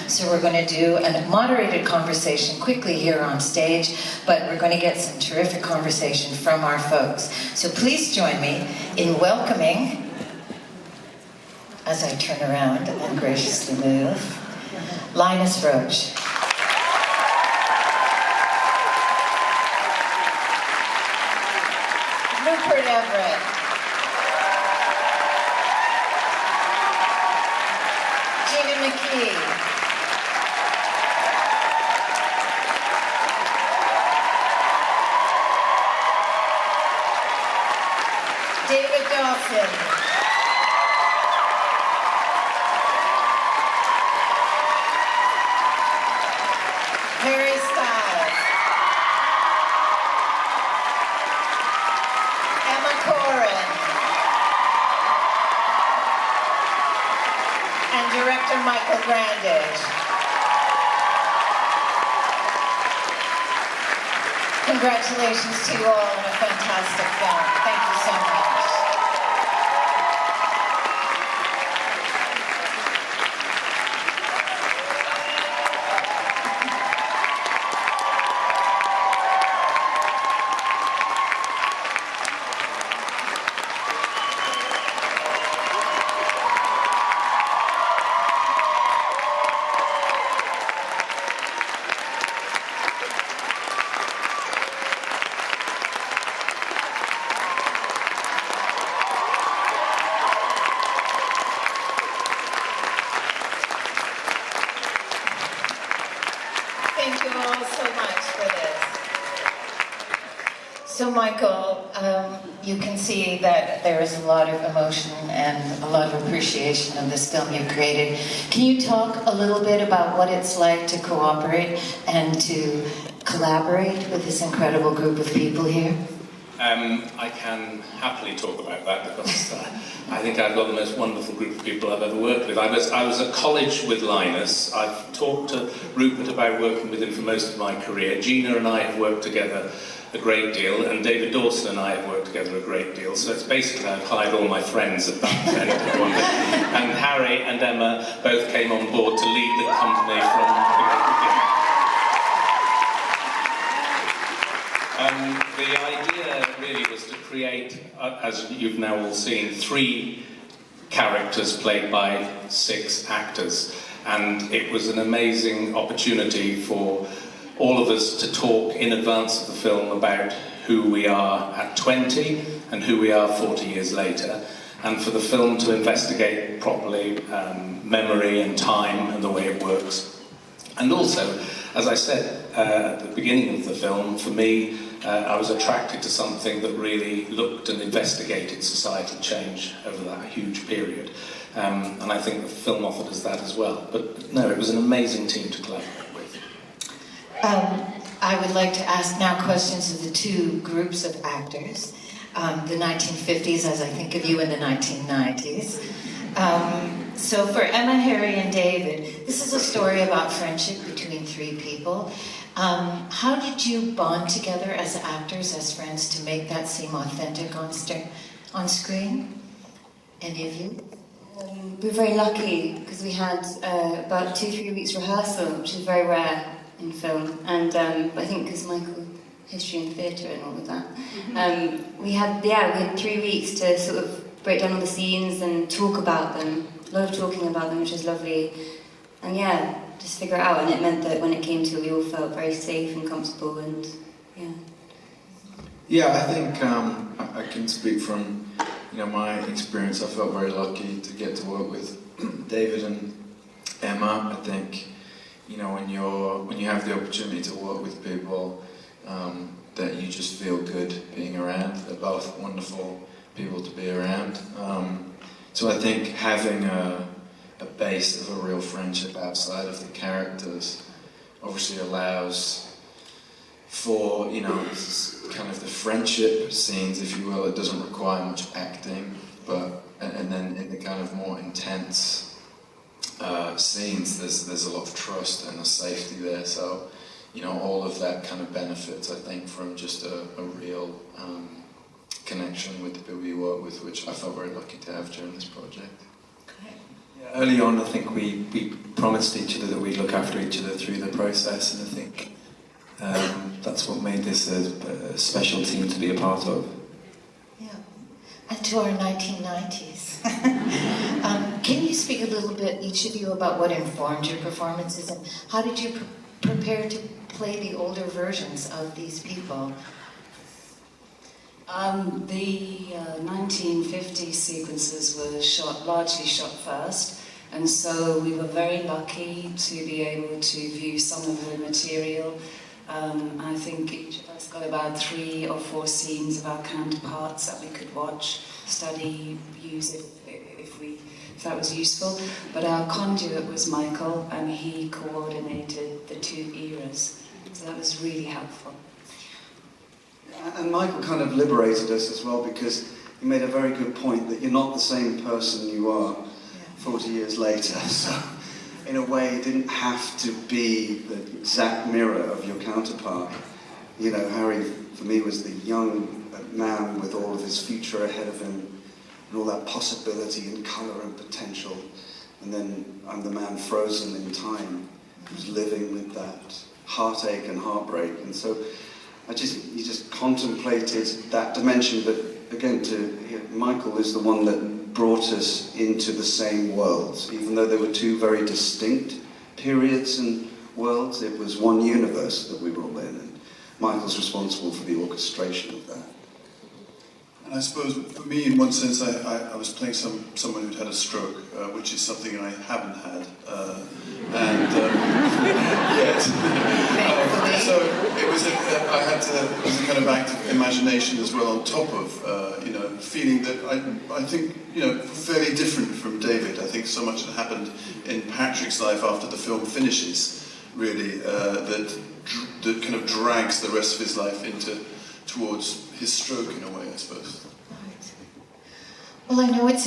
So we're going to do a moderated conversation quickly here on stage, but we're going to get some terrific conversation from our folks. So please join me in welcoming, as I turn around and graciously move, Linus Roach. Rupert Everett. Gina McKee. David Dawson. Harry Styles. Corrin, and director Michael Grandage. Congratulations to you all on a fantastic film. Thank you so much. Thank you all so much for this. So Michael, you can see that there is a lot of emotion and a lot of appreciation of this film you've created. Can you talk a little bit about what it's like to cooperate and to collaborate with this incredible group of people here? I can happily talk about that because I think I've got the most wonderful group of people I've ever worked with. I was at college with Linus. I've talked to Rupert about working with him for most of my career. Gina and I have worked together a great deal, and David Dawson and I have worked together a great deal. So it's basically I've hired all my friends at that end. And Harry and Emma both came on board to lead the company from the beginning. The idea really was to create, as you've now all seen, 3 characters played by 6 actors. And it was an amazing opportunity for all of us to talk in advance of the film about who we are at 20 and who we are 40 years later. And for the film to investigate properly memory and time and the way it works. And also, as I said at the beginning of the film, for me, I was attracted to something that really looked and investigated societal change over that huge period. And I think the film offered us that as well. But no, it was an amazing team to collaborate with. I would like to ask now questions of the 2 groups of actors. The 1950s, as I think of you in the 1990s. So for Emma, Harry, and David, this is a story about friendship between 3 people. How did you bond together as actors, as friends, to make that seem authentic on screen? Any of you? We were very lucky because we had about 2-3 weeks rehearsal, which is very rare in film. And I think because Michael, history and theatre and all of that, we had 3 weeks to sort of break down all the scenes and talk about them. A lot of talking about them, which was lovely. And yeah, just figure it out, and it meant that when it came to it, we all felt very safe and comfortable, and yeah. Yeah, I think I can speak from my experience. I felt very lucky to get to work with David and Emma. I think when you have the opportunity to work with people that you just feel good being around. They're both wonderful people to be around. So I think having a base of a real friendship outside of the characters obviously allows for, kind of the friendship scenes, if you will. It doesn't require much acting, and then in the kind of more intense scenes, there's a lot of trust and a safety there. So, all of that kind of benefits, I think, from just a real connection with the people you work with, which I felt very lucky to have during this project. Okay. Early on, I think we promised each other that we'd look after each other through the process, and I think that's what made this a special team to be a part of. Yeah. And to our 1990s. Can you speak a little bit, each of you, about what informed your performances, and how did you prepare to play the older versions of these people? The 1950 sequences were largely shot first, and so we were very lucky to be able to view some of the material. I think each of us got about 3 or 4 scenes of our counterparts that we could watch, study, use if that was useful. But our conduit was Michael, and he coordinated the 2 eras, so that was really helpful. And Michael kind of liberated us as well, because he made a very good point that you're not the same person you are 40 years later. So in a way, it didn't have to be the exact mirror of your counterpart. You know, Harry, for me, was the young man with all of his future ahead of him, and all that possibility and colour and potential. And then I'm the man frozen in time, who's living with that heartache and heartbreak. And so you just contemplated that dimension, but again, Michael is the one that brought us into the same worlds. Even though there were 2 very distinct periods and worlds, it was one universe that we were all in, and Michael's responsible for the orchestration of that. And I suppose for me, in one sense, I was playing someone who'd had a stroke, which is something I haven't had, yet. So it was it was a kind of act of imagination as well, on top of feeling that I think fairly different from David. I think so much had happened in Patrick's life after the film finishes, really, that kind of drags the rest of his life towards his stroke in a way, I suppose. Right. Well, I know it's